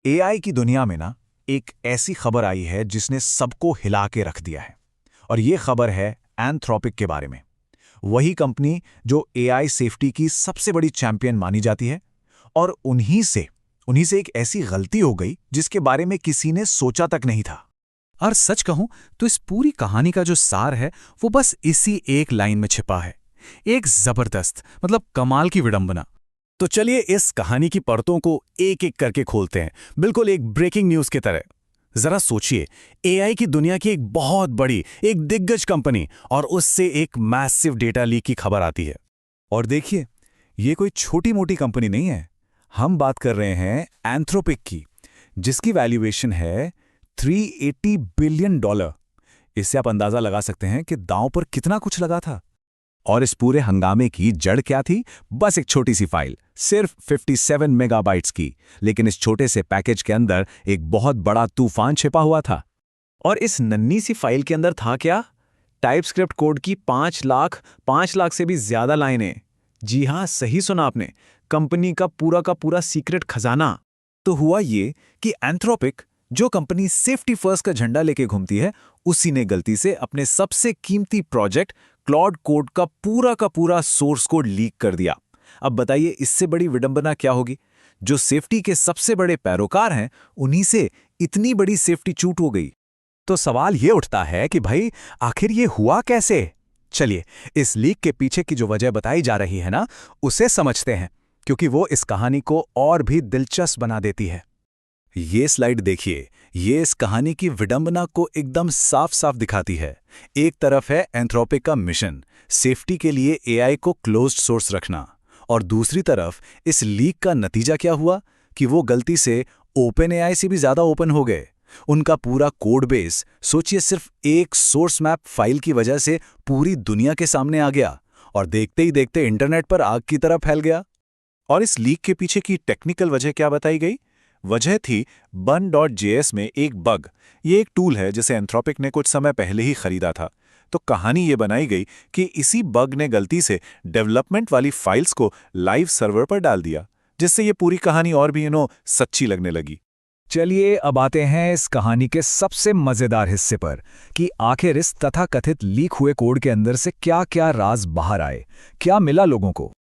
AI की दुनिया में ना एक ऐसी खबर आई है जिसने सबको हिला के रख दिया है। और ये खबर है एंथ्रोपिक के बारे में। वही कंपनी जो एआई सेफ्टी की सबसे बड़ी चैंपियन मानी जाती है। और उन्हीं से एक ऐसी गलती हो गई जिसके बारे में किसी ने सोचा तक नहीं था। और सच कहूं तो इस पूरी कहानी का जो सार है वो बस इसी एक लाइन में छिपा है। एक जबरदस्त मतलब कमाल की विडंबना। तो चलिए इस कहानी की परतों को एक एक करके खोलते हैं, बिल्कुल एक ब्रेकिंग न्यूज की तरह। जरा सोचिए, एआई की दुनिया की एक बहुत बड़ी, एक दिग्गज कंपनी, और उससे एक मैसिव डेटा लीक की खबर आती है। और देखिए, ये कोई छोटी मोटी कंपनी नहीं है। हम बात कर रहे हैं एंथ्रोपिक की, जिसकी वैल्यूएशन है $380 बिलियन। इससे आप अंदाजा लगा सकते हैं कि दांव पर कितना कुछ लगा था। और इस पूरे हंगामे की जड़ क्या थी? बस एक छोटी सी फाइल, सिर्फ 57 मेगाबाइट्स की। लेकिन इस छोटे से पैकेज के अंदर एक बहुत बड़ा तूफान छिपा हुआ था। और इस नन्ही सी फाइल के अंदर था क्या? टाइपस्क्रिप्ट कोड की 5 लाख से भी ज्यादा लाइनें। जी हां, सही सुना आपने, कंपनी का पूरा सीक्रेट खजाना। तो हुआ ये कि एंथ्रोपिक, जो कंपनी सेफ्टी फर्स्ट का झंडा लेके घूमती है, उसी ने गलती से अपने सबसे कीमती प्रोजेक्ट क्लॉड कोड का पूरा सोर्स कोड लीक कर दिया। अब बताइए, इससे बड़ी विडंबना क्या होगी? जो सेफ्टी के सबसे बड़े पैरोकार हैं, उन्हीं से इतनी बड़ी सेफ्टी चूट हो गई। तो सवाल ये उठता है कि भाई आखिर ये हुआ कैसे? चलिए, इस लीक के पीछे की जो वजह बताई जा रही है ना, उसे समझते हैं, क्योंकि वो इस कहानी को और भी दिलचस्प बना देती है। ये स्लाइड देखिए, ये इस कहानी की विडंबना को एकदम साफ साफ दिखाती है। एक तरफ है एंथ्रोपिक का मिशन, सेफ्टी के लिए एआई को क्लोज्ड सोर्स रखना, और दूसरी तरफ इस लीक का नतीजा क्या हुआ कि वो गलती से ओपन एआई से भी ज्यादा ओपन हो गए। उनका पूरा कोड बेस, सोचिए, सिर्फ एक सोर्स मैप फाइल की वजह से पूरी दुनिया के सामने आ गया, और देखते ही देखते इंटरनेट पर आग की तरह फैल गया। और इस लीक के पीछे की टेक्निकल वजह क्या बताई गई? वजह थी bun.js में एक बग। ये एक टूल है जिसे एंथ्रोपिक ने कुछ समय पहले ही खरीदा था। तो कहानी ये बनाई गई कि इसी बग ने गलती से डेवलपमेंट वाली फाइल्स को लाइव सर्वर पर डाल दिया, जिससे ये पूरी कहानी और भी सच्ची लगने लगी। चलिए अब आते हैं इस कहानी के सबसे मजेदार हिस्से पर कि आखिर इस तथाकथित लीक हुए कोड के अंदर से क्या-क्या राज बाहर आए, क्या मिला लोगों को।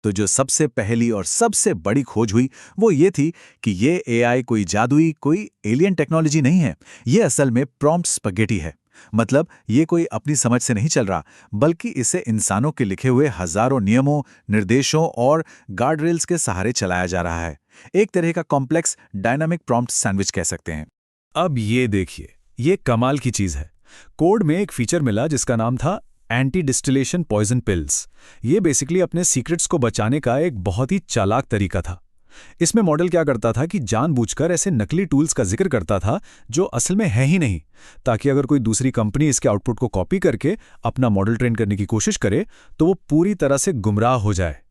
तो जो सबसे पहली और सबसे बड़ी खोज हुई वो ये थी कि ये एआई कोई जादुई, कोई एलियन टेक्नोलॉजी नहीं है। ये असल में प्रॉम्प्ट स्पगेटी है। मतलब ये कोई अपनी समझ से नहीं चल रहा, बल्कि इसे इंसानों के लिखे हुए हजारों नियमों, निर्देशों और गार्ड रेल्स के सहारे चलाया जा रहा है। एक तरह का कॉम्प्लेक्स डायनामिक प्रॉम्प्ट सैंडविच कह सकते हैं। अब ये देखिए, ये कमाल की चीज है। कोड में एक फीचर मिला जिसका नाम था एंटी डिस्टिलेशन पॉइजन पिल्स। ये बेसिकली अपने सीक्रेट्स को बचाने का एक बहुत ही चालाक तरीका था। इसमें मॉडल क्या करता था कि जानबूझकर ऐसे नकली टूल्स का जिक्र करता था जो असल में है ही नहीं, ताकि अगर कोई दूसरी कंपनी इसके आउटपुट को कॉपी करके अपना मॉडल ट्रेन करने की कोशिश करे तो वो पूरी तरह से गुमराह हो जाए।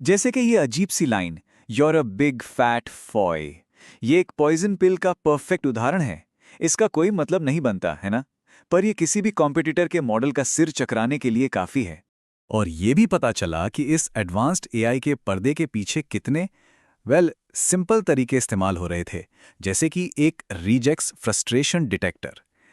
जैसे कि ये अजीब सी line, "You're a big fat foy", ये एक पॉइजन पिल का परफेक्ट उदाहरण है। इसका कोई मतलब नहीं बनता है ना, पर ये किसी भी कॉम्पिटिटर के मॉडल का सिर चकराने के लिए काफी है। और ये भी पता चला कि इस एडवांस्ड एआई के पर्दे के पीछे कितने सिंपल तरीके इस्तेमाल हो रहे थे। जैसे कि एक रीजेक्स फ्रस्ट्रेशन डिटेक्टर।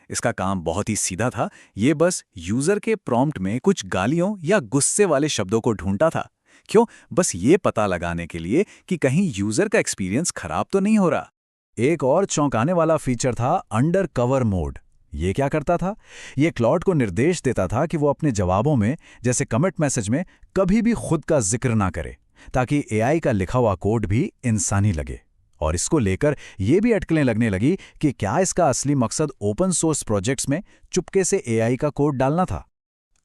इसका काम बहुत ही सीधा था। ये बस यूजर के प्रॉम्प्ट में कुछ गालियों या गुस्से वाले शब्दों को ढूंढता था। क्यों? बस ये पता लगाने के लिए कि कहीं यूजर का एक्सपीरियंस खराब तो नहीं हो रहा। एक और चौंकाने वाला फीचर था अंडर कवर मोड। ये क्या करता था? ये क्लॉड को निर्देश देता था कि वो अपने जवाबों में, जैसे कमिट मैसेज में, कभी भी खुद का जिक्र ना करे, ताकि एआई का लिखा हुआ कोड भी इंसानी लगे। और इसको लेकर ये भी अटकलें लगने लगी कि क्या इसका असली मकसद ओपन सोर्स प्रोजेक्ट्स में चुपके से एआई का कोड डालना था।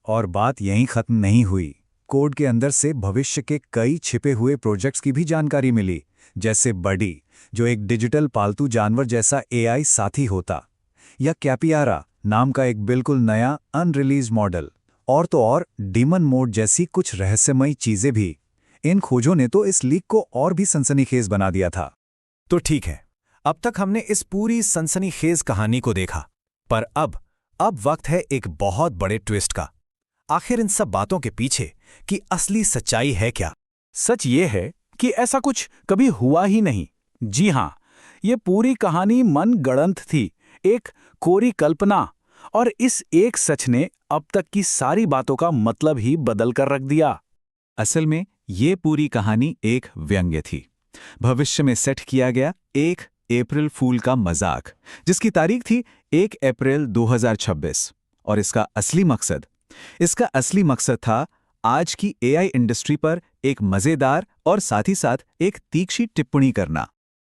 और बात यहीं खत्म नहीं हुई। कोड के अंदर से भविष्य के कई छिपे हुए प्रोजेक्ट्स की भी जानकारी मिली, जैसे बडी, जो एक डिजिटल पालतू जानवर जैसा एआई साथी होता, या कैपियारा नाम का एक बिल्कुल नया अनरिलीज मॉडल, और तो और डीमन मोड जैसी कुछ रहस्यमयी चीजें भी। इन खोजों ने तो इस लीक को और भी सनसनीखेज बना दिया था। तो ठीक है, अब तक हमने इस पूरी सनसनीखेज कहानी को देखा, पर अब वक्त है एक बहुत बड़े ट्विस्ट का। आखिर इन सब बातों के पीछे की असली सच्चाई है क्या? सच ये है कि ऐसा कुछ कभी हुआ ही नहीं। जी हां, ये पूरी कहानी मनगढ़ंत थी, एक कोरी कल्पना, और इस एक सच ने अब तक की सारी बातों का मतलब ही बदल कर रख दिया। असल में ये पूरी कहानी एक व्यंग्य थी, भविष्य में सेट किया गया एक अप्रैल फूल का मजाक, जिसकी तारीख थी 1 अप्रैल 2026। और इसका असली मकसद था आज की एआई इंडस्ट्री पर एक मजेदार और साथ ही साथ एक तीखी टिप्पणी करना।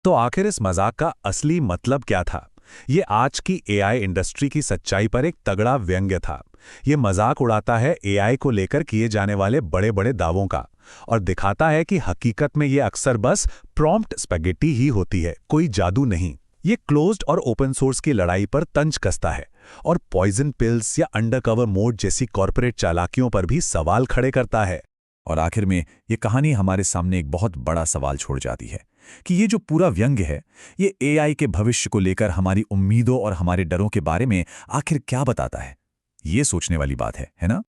तो आखिर इस मजाक का असली मतलब क्या था? ये आज की एआई इंडस्ट्री की सच्चाई पर एक तगड़ा व्यंग्य था। ये मजाक उड़ाता है एआई को लेकर किए जाने वाले बड़े बड़े दावों का, और दिखाता है कि हकीकत में ये अक्सर बस प्रॉम्प्ट स्पैगेटी ही होती है, कोई जादू नहीं। ये क्लोज्ड और ओपन सोर्स की लड़ाई पर तंज कसता है, और पॉइजन पिल्स या अंडरकवर मोड जैसी कॉर्पोरेट चालाकियों पर भी सवाल खड़े करता है। और आखिर में ये कहानी हमारे सामने एक बहुत बड़ा सवाल छोड़ जाती है कि ये जो पूरा व्यंग्य है, ये एआई के भविष्य को लेकर हमारी उम्मीदों और हमारे डरों के बारे में आखिर क्या बताता है। ये सोचने वाली बात है ना?